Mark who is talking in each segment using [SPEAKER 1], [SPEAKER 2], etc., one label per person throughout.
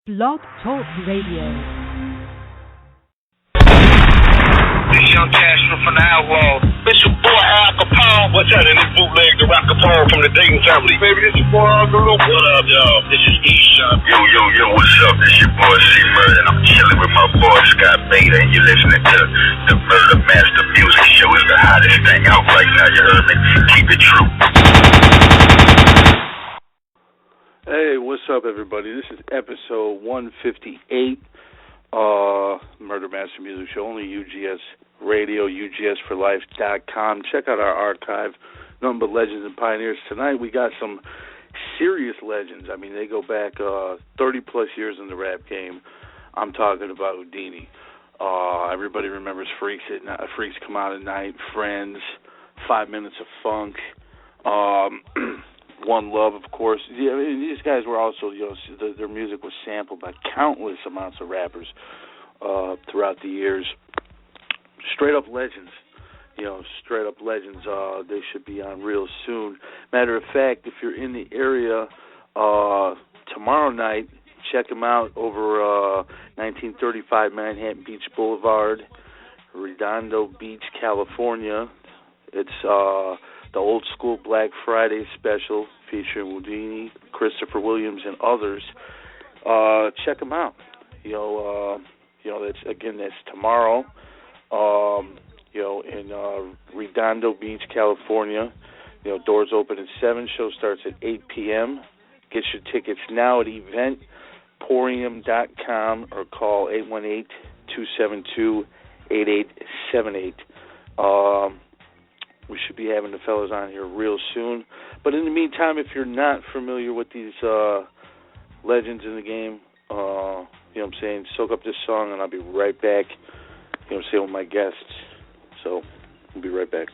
[SPEAKER 1] Blog Talk Radio.
[SPEAKER 2] This young Castro from the Outlaws. This your boy Al Capone. What's that? And this bootleg the Rock Capone from the Dayton family. Baby, this your boy Uncle Luke. What up, y'all? This is E-Shop.
[SPEAKER 3] Yo, what's up? This your boy C-Murder, and I'm chilling with my boy Scott Beta, and you're listening to the Murder Master Music Show. It's the hottest thing out right now, you heard me? Keep it true.
[SPEAKER 4] Hey, what's up, everybody? This is episode 158, Murder Master Music Show, only UGS Radio, UGSforlife.com. Check out our archive, nothing but legends and pioneers. Tonight we got some serious legends. I mean, they go back 30-plus years in the rap game. I'm talking about Whodini. Everybody remembers Freaks Come Out at Night, Friends, 5 Minutes of Funk, One Love, of course. Yeah, I mean, these guys were also, their music was sampled by countless amounts of rappers throughout the years. Straight up legends. They should be on real soon. Matter of fact, if you're in the area tomorrow night, check them out over 1935 Manhattan Beach Boulevard, Redondo Beach, California. It's the old school Black Friday special featuring Whodini, Christopher Williams, and others. Check them out. That's tomorrow. In Redondo Beach, California. Doors open at 7. Show starts at 8 p.m. Get your tickets now at eventporium.com or call 818-272-8878. We should be having the fellas on here real soon. But in the meantime, if you're not familiar with these legends in the game, soak up this song and I'll be right back, with my guests. So, we'll be right back.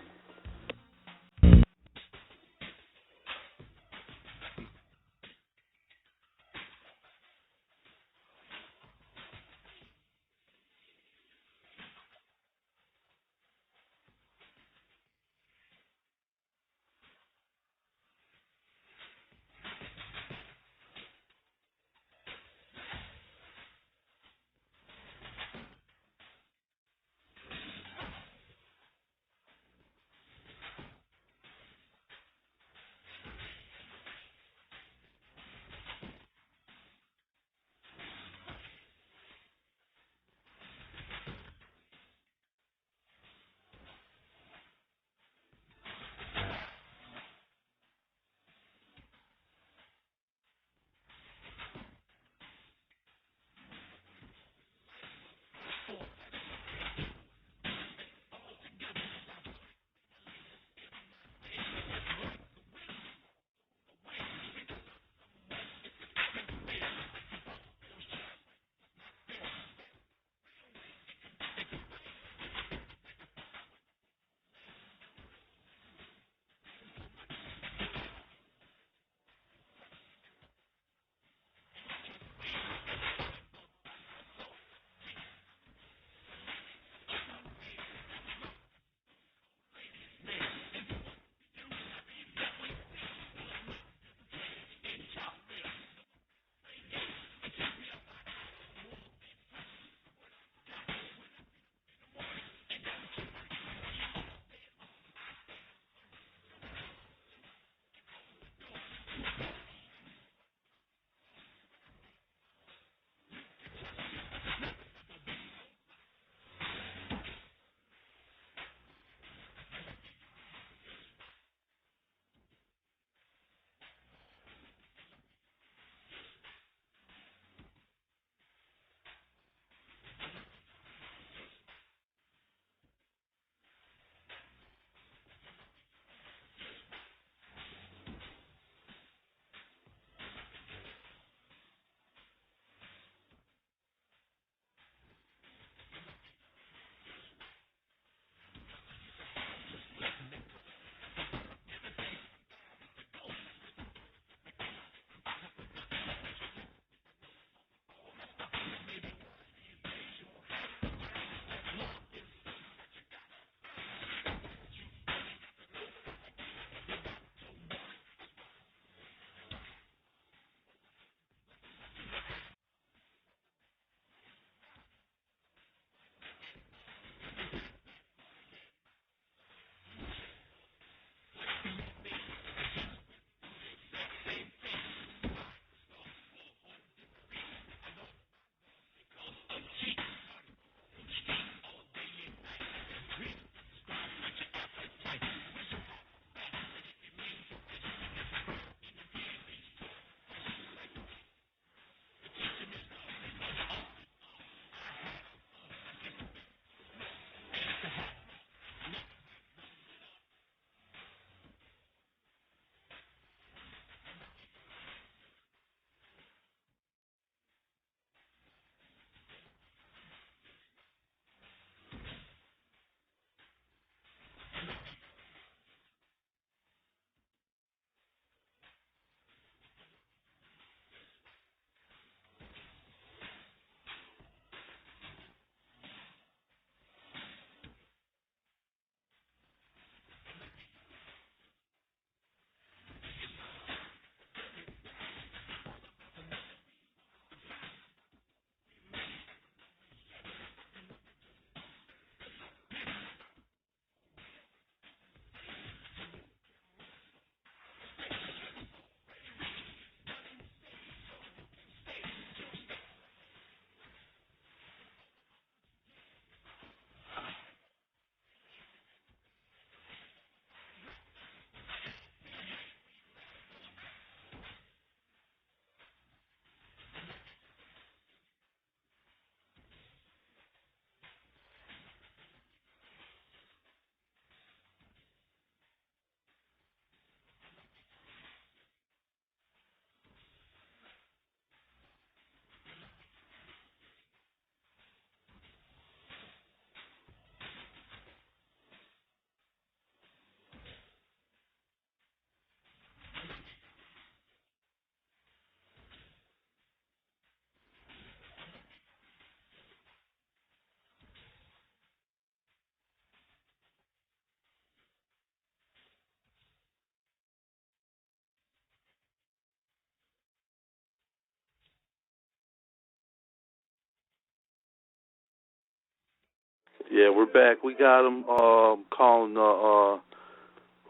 [SPEAKER 4] Yeah, we're back. We got him calling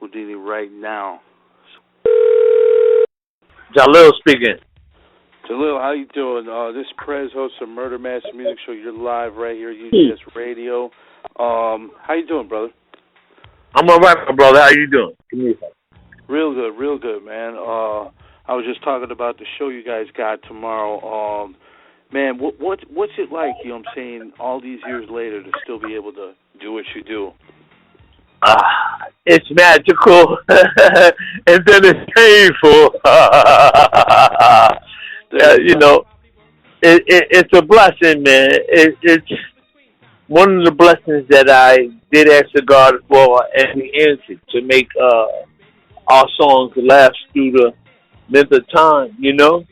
[SPEAKER 4] Whodini right now.
[SPEAKER 1] Jalil speaking.
[SPEAKER 4] Jalil, how you doing? This is Prez, host of Murder Master Music Show. You're live right here at UGS Radio. How you doing, brother?
[SPEAKER 1] I'm all right, my brother. How you doing?
[SPEAKER 4] Real good, man. I was just talking about the show you guys got tomorrow. Man, what's it like, you know what I'm saying, all these years later to still be able to do what you do?
[SPEAKER 1] It's magical, and then it's painful. You know, it's a blessing, man. It's one of the blessings that I did ask the God for, and He answered, to make our songs last through the length of time, you know?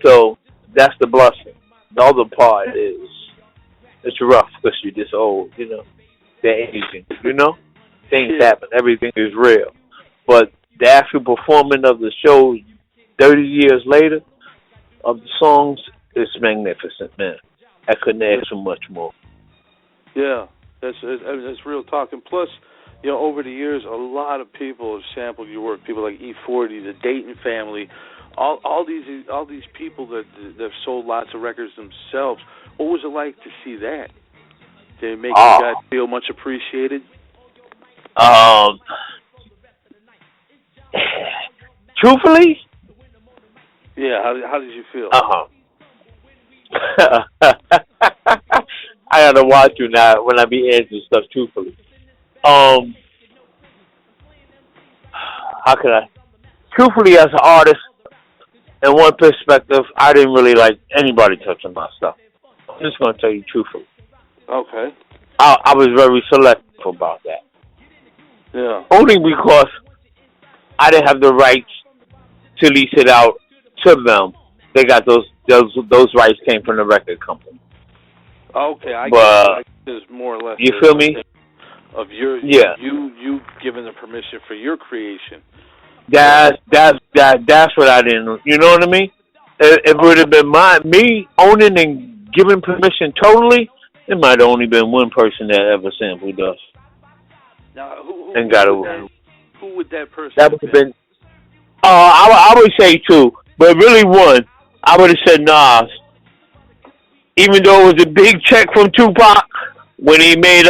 [SPEAKER 1] So that's the blessing. The other part is, it's rough because you're this old, you know? They're aging, you know? Things happen. Everything is real. But the actual performing of the show 30 years later of the songs is magnificent, man. I couldn't ask for much more. Yeah,
[SPEAKER 4] that's real talk. And plus, you know, over the years, a lot of people have sampled your work. People like E40, the Dayton Family, all these people that have sold lots of records themselves. What was it like to see that? Did it make you guys feel much appreciated?
[SPEAKER 1] Truthfully?
[SPEAKER 4] Yeah, how did you feel?
[SPEAKER 1] I gotta watch you now when I be answering stuff truthfully. How can I? Truthfully, as an artist, in one perspective, I didn't really like anybody touching my stuff. I'm just gonna tell you truthfully.
[SPEAKER 4] Okay.
[SPEAKER 1] I was very selective about that.
[SPEAKER 4] Yeah.
[SPEAKER 1] Only because I didn't have the rights to lease it out to them. They got those rights came from the record company.
[SPEAKER 4] Okay, I guess it's more or less.
[SPEAKER 1] You feel me?
[SPEAKER 4] Of your you giving the permission for your creation.
[SPEAKER 1] That's what I didn't. You know what I mean? It would have been me owning and giving permission totally. It might have only been one person that ever sampled us.
[SPEAKER 4] Now, who would that person?
[SPEAKER 1] That would have been. I would say two, but really one. I would have said Nas. Even though it was a big check from Tupac when he made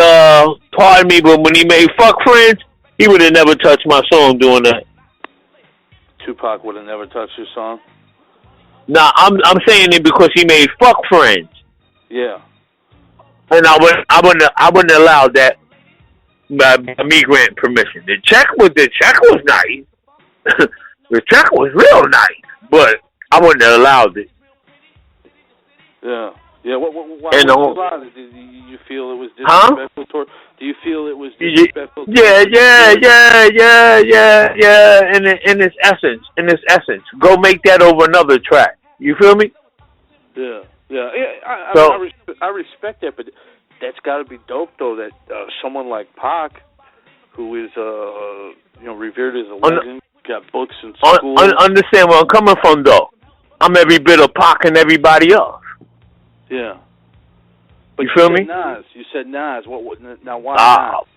[SPEAKER 1] pardon me, but when he made Fuck Friends, he would have never touched my song doing that.
[SPEAKER 4] Tupac would have never touched your song?
[SPEAKER 1] Nah, I'm saying it because he made Fuck Friends.
[SPEAKER 4] Yeah.
[SPEAKER 1] And I wouldn't allow that by me granting permission. The check was nice. The check was real nice, but I wouldn't have allowed it.
[SPEAKER 4] Yeah. Yeah, why would you allow it? Did you feel it was disrespectful? Do you feel it was disrespectful?
[SPEAKER 1] Yeah. In its essence, go make that over another track. You feel me?
[SPEAKER 4] Yeah. I respect that, but that's got to be dope though. That someone like Pac, who is revered as a legend, got books in school.
[SPEAKER 1] Understand where I'm coming from though. I'm every bit of Pac and everybody else.
[SPEAKER 4] Yeah. But
[SPEAKER 1] you feel me?
[SPEAKER 4] Nas. You said Nas. Now why Nas?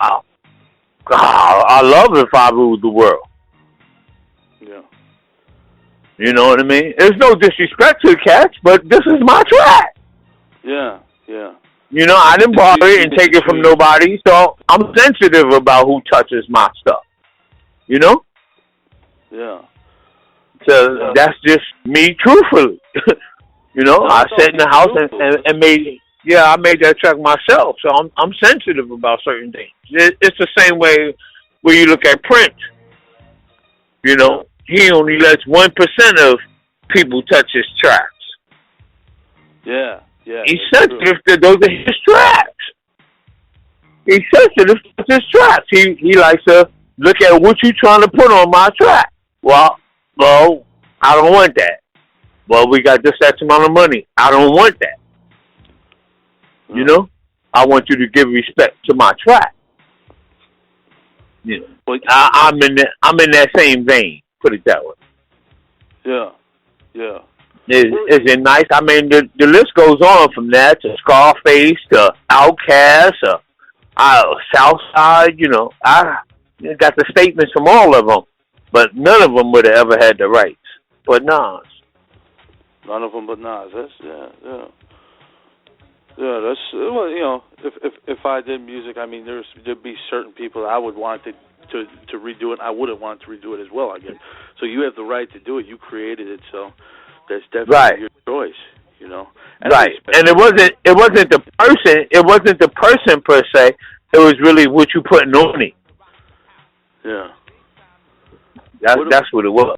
[SPEAKER 1] I love If I Ruled the World.
[SPEAKER 4] Yeah.
[SPEAKER 1] You know what I mean? There's no disrespect to the cats, but this is my track.
[SPEAKER 4] Yeah.
[SPEAKER 1] You know, I didn't borrow it and take it from nobody, so I'm sensitive about who touches my stuff. You know?
[SPEAKER 4] Yeah.
[SPEAKER 1] So that's just me truthfully. You know, I sat in the house and I made that track myself. So I'm sensitive about certain things. It's the same way when you look at Prince. You know, he only lets 1% of people touch his tracks.
[SPEAKER 4] Yeah.
[SPEAKER 1] He's sensitive to those are his tracks. He's sensitive to his tracks. He likes to look at what you trying to put on my track. Well, I don't want that. Well, we got this X amount of money. I don't want that. You know? I want you to give respect to my track. You know, I'm in that same vein. Put it that way.
[SPEAKER 4] Yeah.
[SPEAKER 1] Is it nice? I mean, the list goes on from that to Scarface to Outkast to Southside. You know, I got the statements from all of them, but none of them would have ever had the rights. But Nas.
[SPEAKER 4] None of them but Nas. That's yeah. That's well, you know, if I did music, I mean, there'd be certain people I would want to redo it. I wouldn't want to redo it as well. I guess. So you have the right to do it. You created it, so that's definitely your choice. You know. And
[SPEAKER 1] right. And it wasn't the person. It wasn't the person per se. It was really what you putting on it.
[SPEAKER 4] Yeah.
[SPEAKER 1] That's what it was.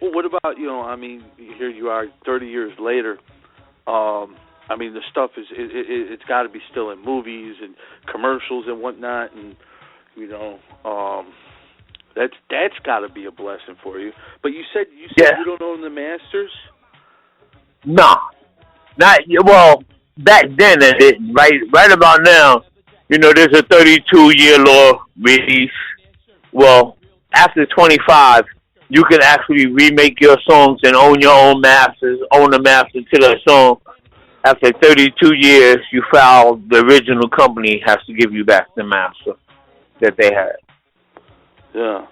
[SPEAKER 4] Well, what about, you know, I mean, here you are 30 years later. I mean, the stuff it's got to be still in movies and commercials and whatnot, and, you know, that's got to be a blessing for you. But you said you don't own the masters?
[SPEAKER 1] Nah. Not, well, back then it didn't. Right about now, you know, there's a 32-year law release. Well, after 25, you can actually remake your songs and own your own masters, own the master to that song. After 32 years, you file, the original company has to give you back the master that they had.
[SPEAKER 4] Yeah.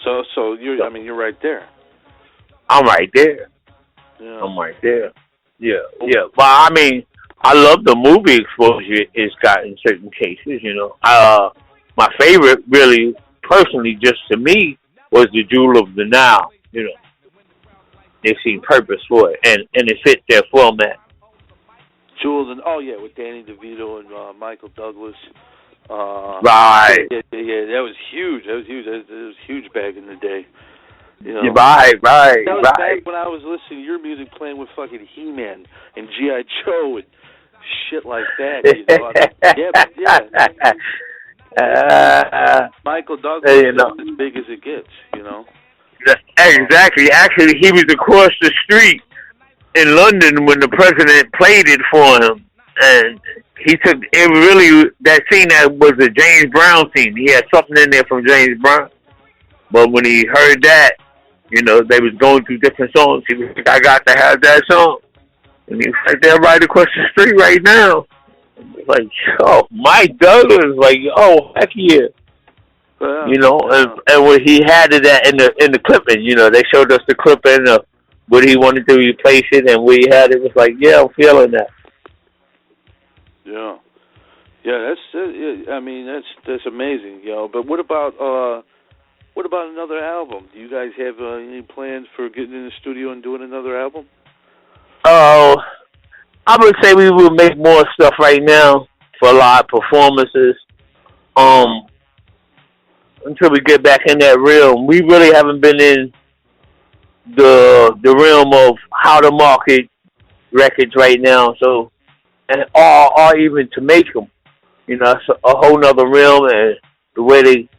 [SPEAKER 4] So you're, I mean, you're right there.
[SPEAKER 1] I'm right there.
[SPEAKER 4] Yeah.
[SPEAKER 1] I'm right there. Yeah. Well, I mean, I love the movie exposure it's got in certain cases, you know. My favorite, really, personally, just to me, was the Jewel of the Nile, you know. They seen purpose for it, and it fit their format.
[SPEAKER 4] Jules and with Danny DeVito and Michael Douglas.
[SPEAKER 1] Right.
[SPEAKER 4] Yeah, that was huge. That was huge back in the day. You know.
[SPEAKER 1] Right.
[SPEAKER 4] That was back when I was listening to your music, playing with fucking He-Man and G.I. Joe and shit like that. You know? Michael Douglas is as big as it gets. You know.
[SPEAKER 1] Exactly. Actually, he was across the street in London when the president played it for him, and he took it. Really, that scene that was a James Brown scene. He had something in there from James Brown, but when he heard that, you know, they was going through different songs. He was like, "I got to have that song," and he's right there, right across the street, right now. Like, oh, Mike Douglas, like, oh, heck yeah. You know, and when he had it in the clipping, you know, they showed us the clipping of what he wanted to replace it, and we had it was like, yeah, I'm feeling that.
[SPEAKER 4] Yeah, I mean, that's amazing, you know. But what about another album? Do you guys have any plans for getting in the studio and doing another album?
[SPEAKER 1] Oh, I would say we will make more stuff right now for live performances. Until we get back in that realm, we really haven't been in the realm of how to market records right now. So, and or even to make them, you know, it's a whole nother realm. And the way they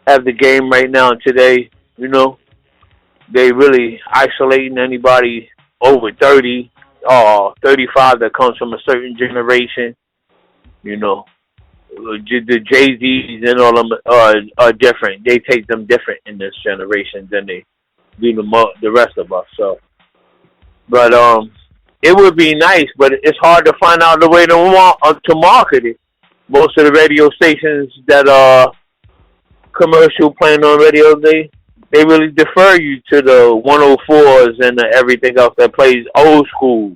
[SPEAKER 1] have the game right now today, you know, they really isolating anybody over 30 or 35 that comes from a certain generation. You know, the Jay-Z's and all of them are different. They take them different in this generation than they do the rest of us. So, but it would be nice, but it's hard to find out the way to market it. Most of the radio stations that are commercial playing on radio, they really defer you to the 104s and everything else that plays old school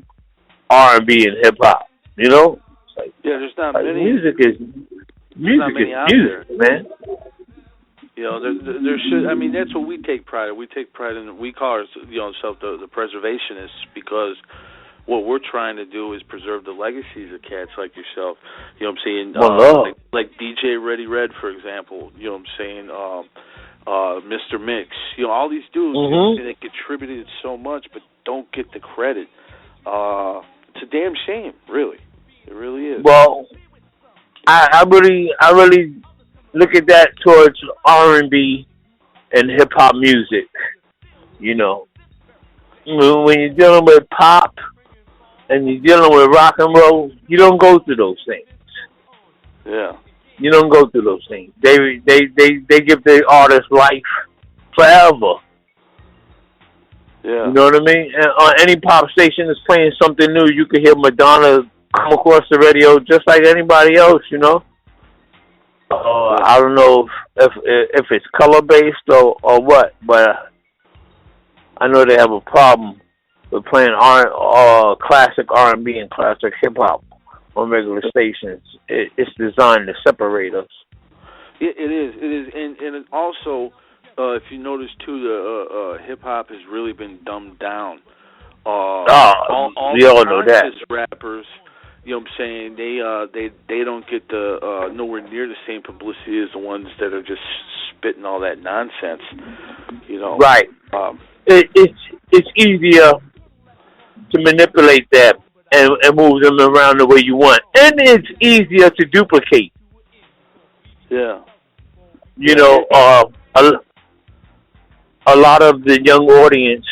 [SPEAKER 1] R&B and hip hop. You know, it's like,
[SPEAKER 4] there's not many.
[SPEAKER 1] Music is music, man.
[SPEAKER 4] You know, there should. I mean, that's what we take pride in. We take pride in. We call ourselves the preservationists, because what we're trying to do is preserve the legacies of cats like yourself. You know what I'm saying? Like DJ Ready Red, for example. You know what I'm saying? Mr. Mix. You know, all these dudes they contributed so much, but don't get the credit. It's a damn shame, really. It really is.
[SPEAKER 1] Well, I really look at that towards R&B and hip hop music. You know, when you're dealing with pop and you're dealing with rock and roll, you don't go through those things.
[SPEAKER 4] Yeah.
[SPEAKER 1] You don't go through those things. They give the artist life forever. You know what I mean? And on any pop station that's playing something new, you can hear Madonna come across the radio just like anybody else, you know? I don't know if it's color based or what, but I know they have a problem with playing classic R&B and classic hip hop on regular stations. It's designed to separate us.
[SPEAKER 4] It is, and it also, if you notice too, the hip hop has really been dumbed down. All
[SPEAKER 1] we all know that.
[SPEAKER 4] Rappers, you know what I'm saying? They don't get the nowhere near the same publicity as the ones that are just spitting all that nonsense. You know,
[SPEAKER 1] right? It's easier to manipulate that and move them around the way you want, and it's easier to duplicate.
[SPEAKER 4] Yeah.
[SPEAKER 1] You know, a lot of the young audience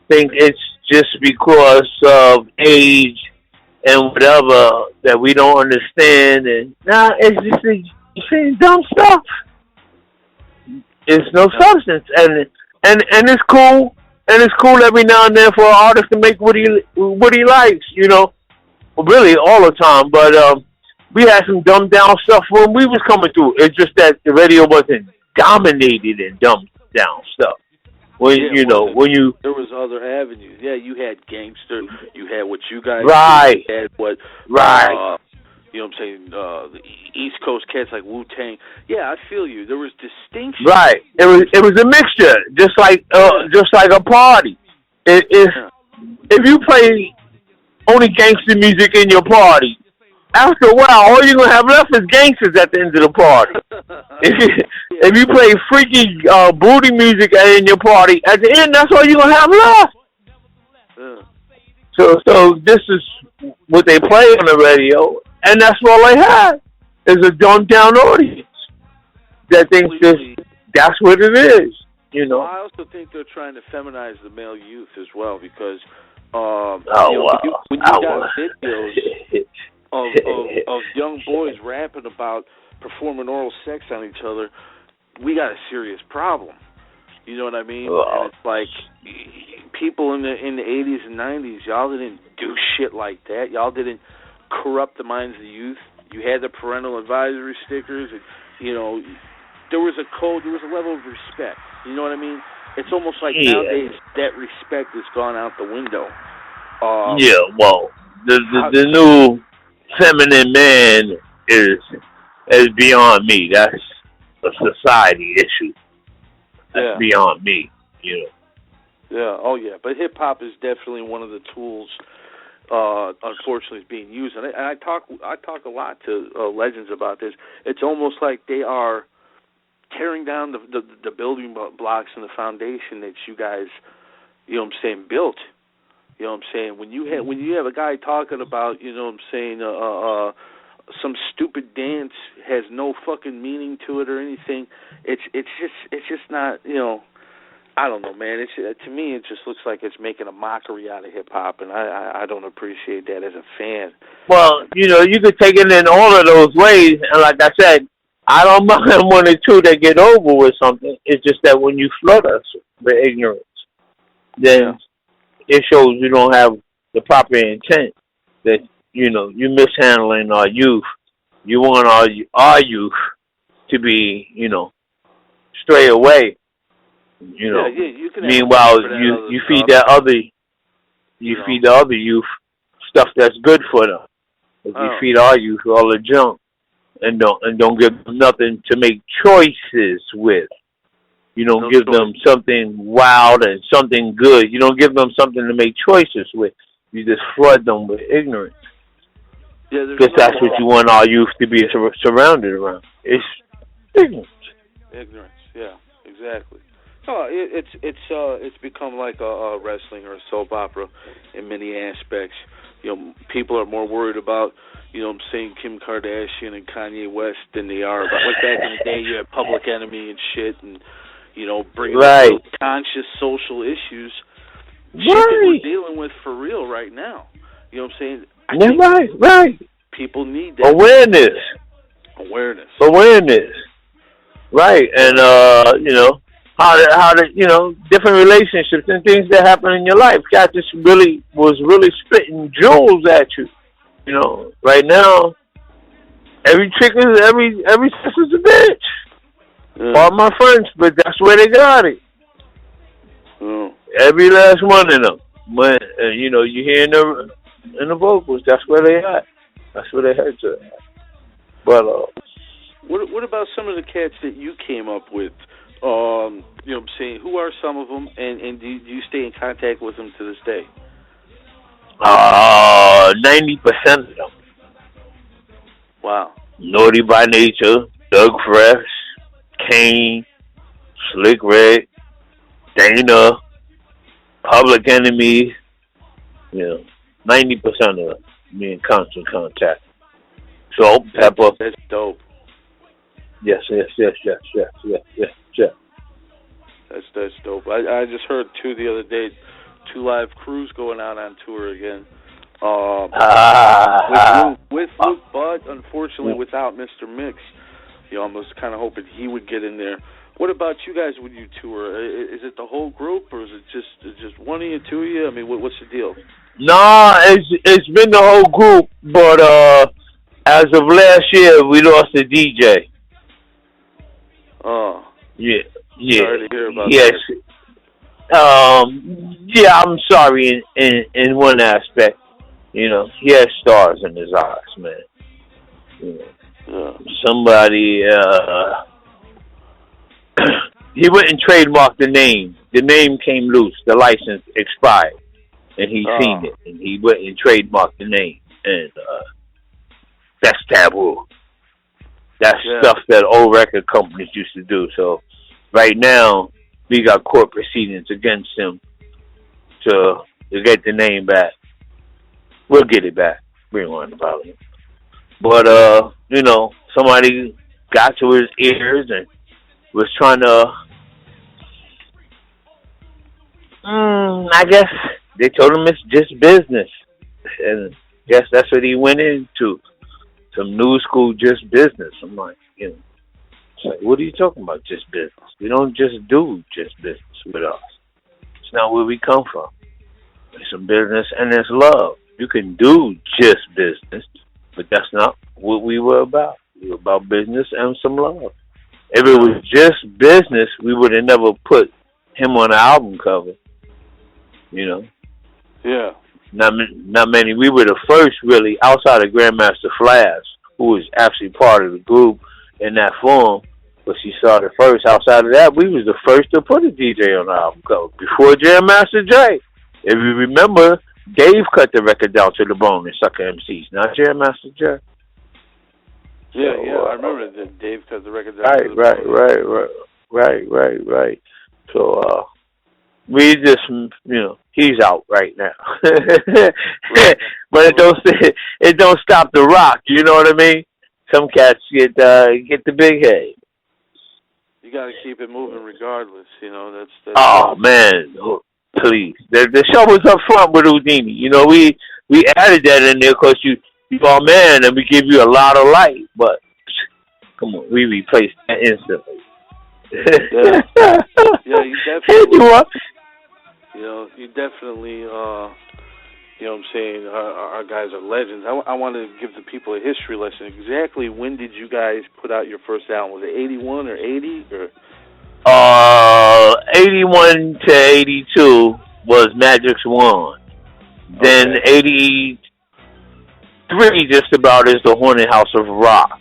[SPEAKER 1] think it's just because of age and whatever that we don't understand, and it's just dumb stuff. It's no substance, and it's cool, and it's cool every now and then for an artist to make what he likes, you know, really all the time. But we had some dumbed down stuff when we was coming through. It's just that the radio wasn't dominated in dumbed down stuff. When there was other avenues. Yeah, you had gangster. You had what you guys right.
[SPEAKER 4] You had what
[SPEAKER 1] right.
[SPEAKER 4] You know what I'm saying? The East Coast cats like Wu-Tang. Yeah, I feel you. There was distinction.
[SPEAKER 1] Right. It was a mixture, just like a party. If you play only gangster music in your party, after a while, all you're gonna have left is gangsters at the end of the party. If you play freaky booty music in your party, at the end, that's all you're gonna have left. So this is what they play on the radio, and that's all they have is a dumbed down audience that thinks that's what it is. You know.
[SPEAKER 4] Well, I also think they're trying to feminize the male youth as well because when you got videos of young boys rapping about performing oral sex on each other, we got a serious problem. You know what I mean? And it's like people in the 80s and 90s, y'all didn't do shit like that. Y'all didn't corrupt the minds of the youth. You had the parental advisory stickers. And, you know, there was a code. There was a level of respect. You know what I mean? It's almost like nowadays that respect has gone out the window.
[SPEAKER 1] The new feminine man is beyond me. That's a society issue. That's beyond me, you know.
[SPEAKER 4] Yeah, oh yeah. But hip hop is definitely one of the tools unfortunately is being used. And I talk a lot to legends about this. It's almost like they are tearing down the building blocks and the foundation that you guys, you know what I'm saying, built. You know what I'm saying? When you have a guy talking about, you know what I'm saying, some stupid dance has no fucking meaning to it or anything, it's just not, you know, I don't know, man. To me, it just looks like it's making a mockery out of hip hop, and I don't appreciate that as a fan.
[SPEAKER 1] Well, you know, you could take it in all of those ways, and like I said, I don't mind one or two that get over with something. It's just that when you flood us with ignorance, then it shows you don't have the proper intent. That, you know, you mishandling our youth. You want our youth to be, you know, stray away. You know.
[SPEAKER 4] You can
[SPEAKER 1] meanwhile, you feed that other, feed the other youth stuff that's good for them. If you feed our youth all the junk and don't give them nothing to make choices with. You don't give them something wild and something good. You don't give them something to make choices with. You just flood them with ignorance. Because that's what you want our youth to be surrounded around. It's ignorance.
[SPEAKER 4] Ignorance, yeah, exactly. Oh, it's become like a wrestling or a soap opera in many aspects. You know, people are more worried about, you know what I'm saying, Kim Kardashian and Kanye West than they are about, like back in the day you had Public Enemy and shit, and, you know, bringing up conscious social issues. Shit that we're dealing with for real right now. You know what I'm saying?
[SPEAKER 1] Right.
[SPEAKER 4] People need that.
[SPEAKER 1] Awareness. Right, and, you know, different relationships and things that happen in your life. Cat just was really spitting jewels at you. Right now, every chick is every sister's a bitch. All my friends, but that's where they got it. Every last one of them. When you hear in the vocals, that's where they at. That's where they head to. But
[SPEAKER 4] what about some of the cats that you came up with? What I'm saying? Who are some of them, and do you stay in contact with them to this day?
[SPEAKER 1] 90% of them.
[SPEAKER 4] Wow.
[SPEAKER 1] Naughty by Nature, Doug Fresh, Kane, Slick Rick, Dana, Public Enemy. 90% of them. Me in constant contact. Salt, pepper.
[SPEAKER 4] That's dope.
[SPEAKER 1] Yes.
[SPEAKER 4] That's dope. I just heard the other day, 2 Live Crews going out on tour again. With Luke, but unfortunately without Mr. Mix. I was kind of hoping he would get in there. What about you guys when you tour? Is it the whole group, or is it just one of you, 2 of you? I mean, what's the deal?
[SPEAKER 1] No, it's been the whole group, but as of last year, we lost a DJ.
[SPEAKER 4] Oh.
[SPEAKER 1] Yeah.
[SPEAKER 4] Sorry to hear about that.
[SPEAKER 1] I'm sorry in one aspect. He has stars in his eyes, man. Somebody, he went and trademarked the name. The name came loose. The license expired. And he seen it. And he went and trademarked the name. And that's taboo. That's stuff that old record companies used to do. So right now, we got court proceedings against him to get the name back. We'll get it back. We ain't worrying about it. But, somebody got to his ears and was trying to, I guess they told him it's just business. And I guess that's what he went into. Some new school just business. I'm like, it's like, what are you talking about, just business? We don't just do just business with us. It's not where we come from. It's some business and it's love. You can do just business, but that's not what we were about. We were about business and some love. If it was just business, we would have never put him on the album cover.
[SPEAKER 4] Yeah.
[SPEAKER 1] Not many. We were the first, really, outside of Grandmaster Flash, who was actually part of the group in that form. But she started first. Outside of that, we was the first to put a DJ on the album cover before Grandmaster J. If you remember, Dave cut the record down to the bone in Sucker MCs, not Grandmaster J.
[SPEAKER 4] Yeah, I remember that Dave cut the record down to the bone.
[SPEAKER 1] Right. So, we just, he's out right now. But it don't stop the rock, you know what I mean? Some cats get the big head.
[SPEAKER 4] You got to keep it moving regardless, that's
[SPEAKER 1] oh, man, please. The show was up front with Whodini. We added that in there because you are man and we give you a lot of light, but come on, we replaced that instantly.
[SPEAKER 4] Yeah, you definitely. You definitely. What I'm saying, our guys are legends. I want to give the people a history lesson. Exactly when did you guys put out your first album? Was it 81 or 80 or?
[SPEAKER 1] 81 to 82 was Magic's Wand. Then 83 just about is the Haunted House of Rock.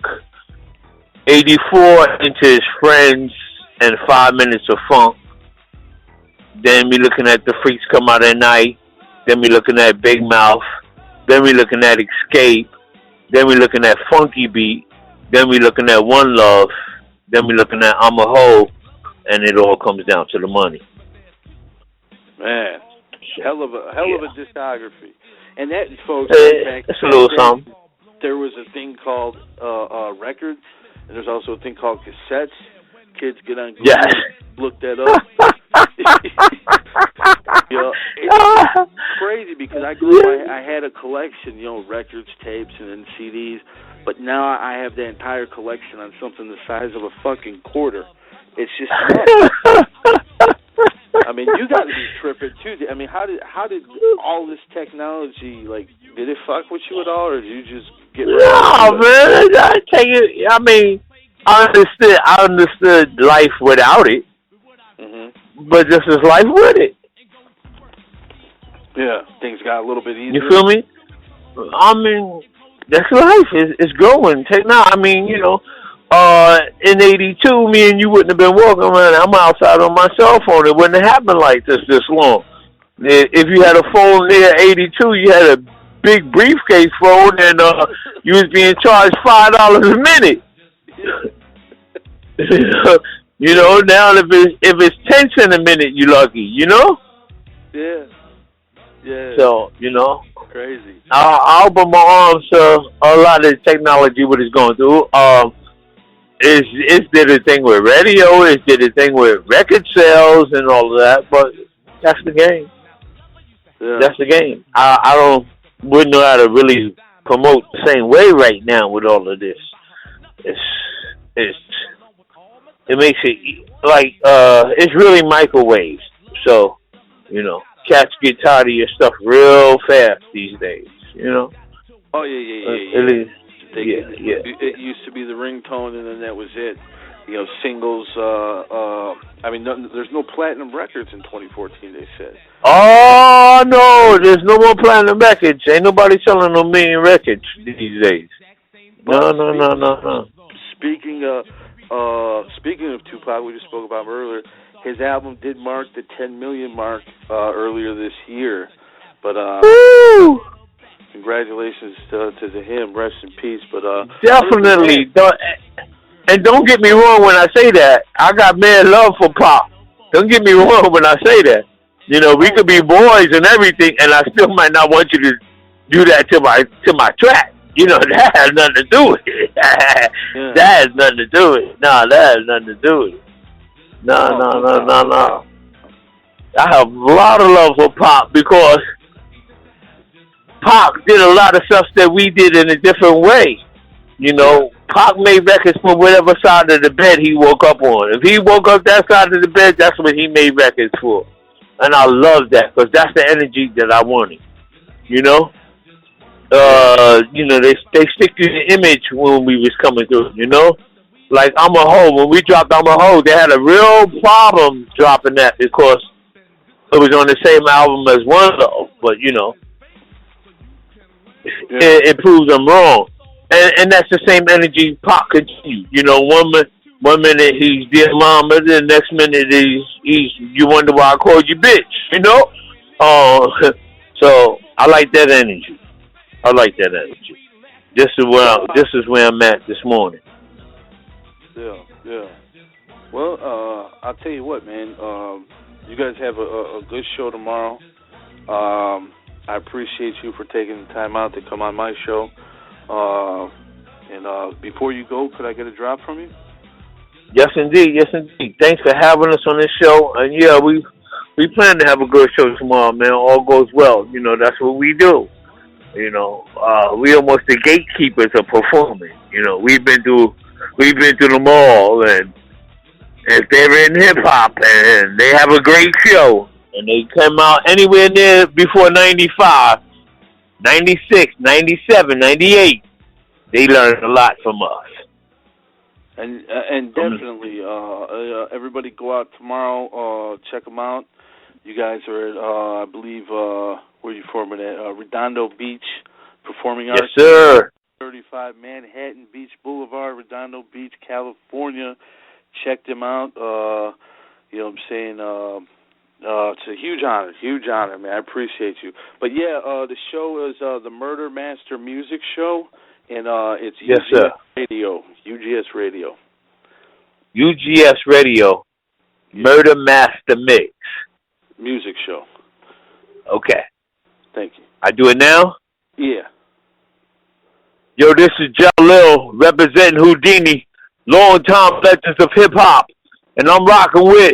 [SPEAKER 1] 84 into his Friends and 5 Minutes of Funk. Then we looking at The Freaks Come Out at Night. Then we looking at Big Mouth. Then we looking at Escape. Then we looking at Funky Beat. Then we looking at One Love. Then we looking at I'm a Hoe. And it all comes down to the money.
[SPEAKER 4] Man, hell of a discography. And that, folks,
[SPEAKER 1] it's a little something.
[SPEAKER 4] There was a thing called records, and there's also a thing called cassettes. Kids get on Google, look that up. It's crazy because I had a collection, records, tapes, and then CDs, but now I have that entire collection on something the size of a fucking quarter. It's just nuts. I mean, you got to be tripping too. I mean, how did all this technology, like, did it fuck with you at all, or did you just get?
[SPEAKER 1] No, man. I tell you, I mean, I understood life without it, but this is life with it.
[SPEAKER 4] Yeah, things got a little bit easier.
[SPEAKER 1] You feel me? I mean, that's life. It's growing. I mean, you know, in '82, me and you wouldn't have been walking around. I'm outside on my cell phone. It wouldn't have happened like this long. If you had a phone near '82, you had a big briefcase phone, and you was being charged $5 a minute. You know, now if it's 10 cents a minute, you lucky. You know?
[SPEAKER 4] Yeah. Yeah.
[SPEAKER 1] So you know,
[SPEAKER 4] crazy.
[SPEAKER 1] I'll open my arms to a lot of the technology what it's going through. It's did a thing with radio, it did a thing with record sales and all of that, but that's the game. Yeah. That's the game. I wouldn't know how to really promote the same way right now with all of this. It makes it like it's really microwaves. So, you know, cats get tired of your stuff real fast these days, you know?
[SPEAKER 4] Oh, yeah.
[SPEAKER 1] It is.
[SPEAKER 4] It used to be the ringtone, and then that was it. You know, singles. I mean, there's no platinum records in 2014. They said.
[SPEAKER 1] Oh no, there's no more platinum records. Ain't nobody selling no million records these days. No.
[SPEAKER 4] Speaking of Tupac, we just spoke about him earlier. His album did mark the 10 million mark earlier this year, but
[SPEAKER 1] woo!
[SPEAKER 4] Congratulations to him. Rest in peace. But
[SPEAKER 1] definitely. Don't get me wrong when I say that. I got mad love for Pop. Don't get me wrong when I say that. You know, we could be boys and everything, and I still might not want you to do that to my track. You know, that has nothing to do with it. That has nothing to do with it. No, that has nothing to do with it. No. I have a lot of love for Pop because Pop did a lot of stuff that we did in a different way. You know, Pop made records for whatever side of the bed he woke up on. If he woke up that side of the bed, that's what he made records for. And I love that because that's the energy that I wanted. You know? You know, they stick to the image when we was coming through, you know? Like, I'm a Hoe. When we dropped I'm a Hoe, they had a real problem dropping that because it was on the same album as One Love. But, you know, it proves them wrong. And that's the same energy Pop continues. You know, one minute he's dear mama, the next minute he's you wonder why I called you bitch, you know? So I like that energy. This is where I'm at this morning.
[SPEAKER 4] Yeah. Well, I'll tell you what, man. You guys have a good show tomorrow. I appreciate you for taking the time out to come on my show. And before you go, could I get a drop from you?
[SPEAKER 1] Yes, indeed. Thanks for having us on this show. And yeah, we plan to have a good show tomorrow, man. All goes well. You know, that's what we do. You know, we almost the gatekeepers of performing. You know, we've been through them all, and if they're in hip hop and they have a great show and they come out anywhere near before 95, 96, 97, 98, they learn a lot from us.
[SPEAKER 4] And definitely, everybody go out tomorrow. Check them out. You guys are at, I believe, where are you performing at? Redondo Beach Performing Arts.
[SPEAKER 1] Yes, sir.
[SPEAKER 4] 35 Manhattan Beach Boulevard, Redondo Beach, California. Check them out. You know what I'm saying? It's a huge honor, man. I appreciate you. But yeah, the show is the Murder Master Music Show, and it's UGS Radio. UGS Radio.
[SPEAKER 1] UGS Radio. Yeah. Murder Master Mix.
[SPEAKER 4] Music Show.
[SPEAKER 1] Okay.
[SPEAKER 4] Thank you.
[SPEAKER 1] I do it now?
[SPEAKER 4] Yeah.
[SPEAKER 1] Yo, this is Jalil representing Whodini, long-time legends of hip-hop, and I'm rocking with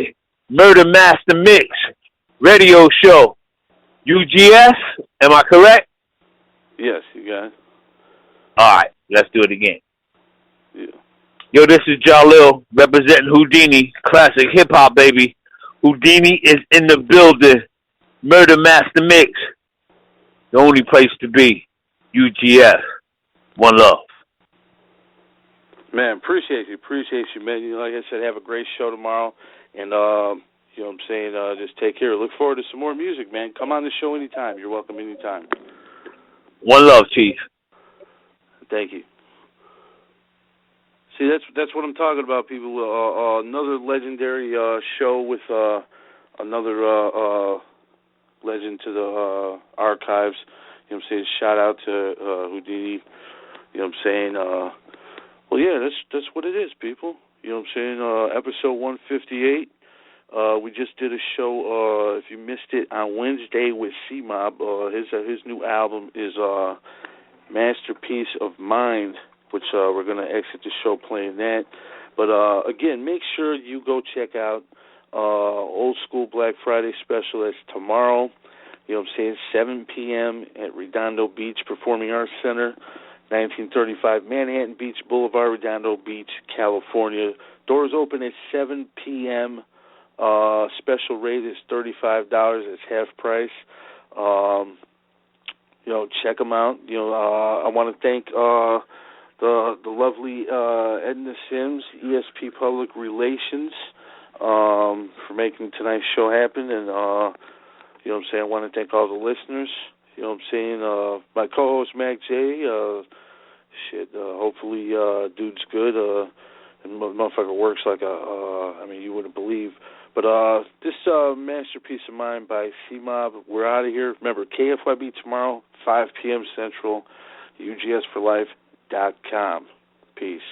[SPEAKER 1] Murder Master Mix radio show. UGS, am I correct?
[SPEAKER 4] Yes, you got it.
[SPEAKER 1] All right, let's do it again.
[SPEAKER 4] Yeah.
[SPEAKER 1] Yo, this is Jalil representing Whodini, classic hip hop, baby. Whodini is in the building. Murder Master Mix. The only place to be. UGS. One love.
[SPEAKER 4] Man, appreciate you, man. You know, like I said, have a great show tomorrow. And, you know what I'm saying, just take care. Look forward to some more music, man. Come on the show anytime. You're welcome anytime.
[SPEAKER 1] One love, Chief.
[SPEAKER 4] Thank you. See, that's what I'm talking about, people. Another legendary show with another legend to the archives. You know what I'm saying? Shout out to Whodini. You know what I'm saying? Well, yeah, that's what it is, people. You know what I'm saying? Episode 158. We just did a show, if you missed it, on Wednesday with C-Mob. His new album is Masterpiece of Mind, which we're going to exit the show playing that. But, again, make sure you go check out Old School Black Friday special. That's tomorrow, you know what I'm saying, 7 p.m. at Redondo Beach Performing Arts Center, 1935 Manhattan Beach Boulevard, Redondo Beach, California. Doors open at 7 p.m. Special rate is $35. It's half price. You know, check them out. You know, I want to thank the lovely Edna Sims, ESP Public Relations, for making tonight's show happen. And, you know what I'm saying, I want to thank all the listeners. You know what I'm saying? My co-host, Mac J, hopefully dude's good. And motherfucker works like I mean, you wouldn't believe. But this Masterpiece of Mind by C-Mob, we're out of here. Remember, KFYB tomorrow, 5 p.m. Central, UGSforlife.com. Peace.